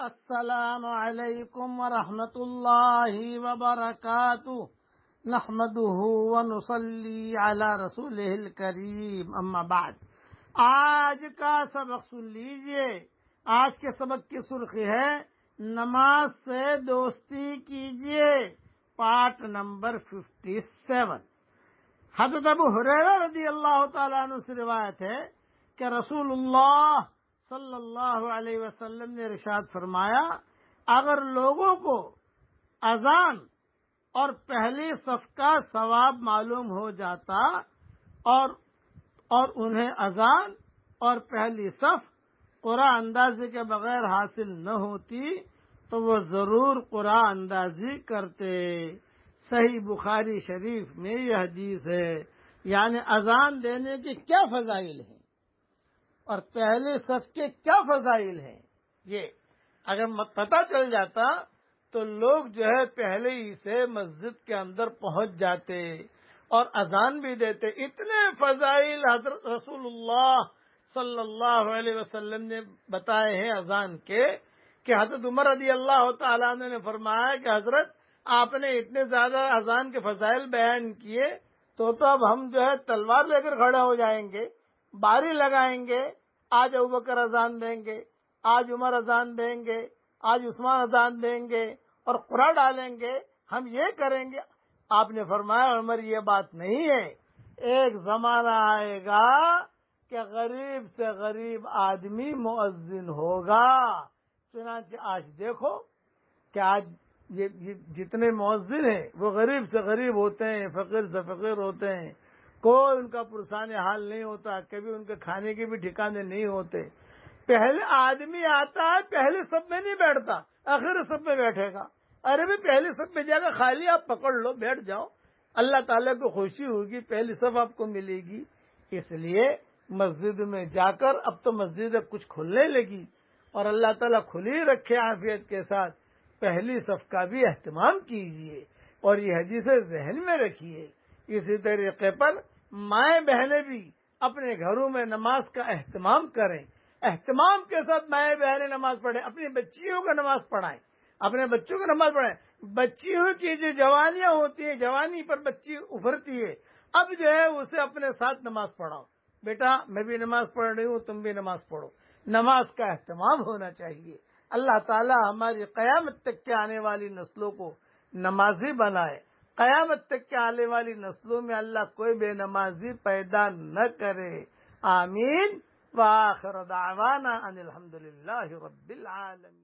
السلام علیکم ورحمۃ اللہ وبرکاتہ نحمده ونصلی علی رسولہ الکریم اما بعد۔ آج کا سبق سن لیجئے۔ آج کے سبق کی سرخی ہے نماز سے دوستی کیجئے، پارٹ نمبر 57۔ حضرت ابو ہریرہ رضی اللہ تعالیٰ عنہ سے روایت ہے کہ رسول اللہ صلی اللہ علیہ وسلم نے ارشاد فرمایا، اگر لوگوں کو اذان اور پہلی صف کا ثواب معلوم ہو جاتا اور انہیں اذان اور پہلی صف قرآن اندازی کے بغیر حاصل نہ ہوتی تو وہ ضرور قرآن اندازی کرتے۔ صحیح بخاری شریف میں یہ حدیث ہے۔ یعنی اذان دینے کی کیا فضائل ہیں اور پہلے صف کے کیا فضائل ہیں، یہ اگر پتہ چل جاتا تو لوگ جو ہے پہلے ہی سے مسجد کے اندر پہنچ جاتے اور اذان بھی دیتے۔ اتنے فضائل حضرت رسول اللہ صلی اللہ علیہ وسلم نے بتائے ہیں اذان کے کہ حضرت عمر رضی اللہ تعالیٰ عنہ نے فرمایا کہ حضرت آپ نے اتنے زیادہ اذان کے فضائل بیان کیے تو اب ہم جو ہے تلوار لے کر کھڑے ہو جائیں گے، باری لگائیں گے، آج ابوبکر اذان دیں گے، آج عمر اذان دیں گے، آج عثمان اذان دیں گے اور قرآن ڈالیں گے، ہم یہ کریں گے۔ آپ نے فرمایا عمر یہ بات نہیں ہے، ایک زمانہ آئے گا کہ غریب سے غریب آدمی مؤذن ہوگا۔ چنانچہ آج دیکھو کہ آج جتنے مؤذن ہیں وہ غریب سے غریب ہوتے ہیں، فقیر سے فقیر ہوتے ہیں، کوئی ان کا پرسان حال نہیں ہوتا، کبھی ان کے کھانے کے بھی ٹھکانے نہیں ہوتے۔ پہلے آدمی آتا ہے پہلے صف میں نہیں بیٹھتا، آخر صف میں بیٹھے گا۔ ارے بھی پہلی صف میں جا کر خالی آپ پکڑ لو، بیٹھ جاؤ، اللہ تعالیٰ کو خوشی ہوگی، پہلی صف آپ کو ملے گی۔ اس لیے مسجد میں جا کر اب تو مسجد کچھ کھلنے لگی اور اللہ تعالیٰ کھلی رکھے عافیت کے ساتھ، پہلی صف کا بھی اہتمام کیجیے اور یہ حدیث ذہن میں رکھیے۔ اسی طریقے پر مائیں بہنیں بھی اپنے گھروں میں نماز کا اہتمام کریں، اہتمام کے ساتھ مائیں بہنیں نماز پڑھیں، اپنی بچیوں کو نماز پڑھائیں، اپنے بچوں کو نماز پڑھائیں۔ بچیوں کی جو جوانیاں ہوتی ہیں، جوانی پر بچی ابھرتی ہے، اب جو ہے اسے اپنے ساتھ نماز پڑھاؤ، بیٹا میں بھی نماز پڑھ رہی ہوں، تم بھی نماز پڑھو۔ نماز کا اہتمام ہونا چاہیے۔ اللہ تعالی ہماری قیامت تک کے آنے والی نسلوں کو نمازی بنائے، قیامت تک کے آنے والی نسلوں میں اللہ کوئی بے نمازی پیدا نہ کرے، آمین۔ وآخر دعوانا ان الحمدللہ رب العالمین۔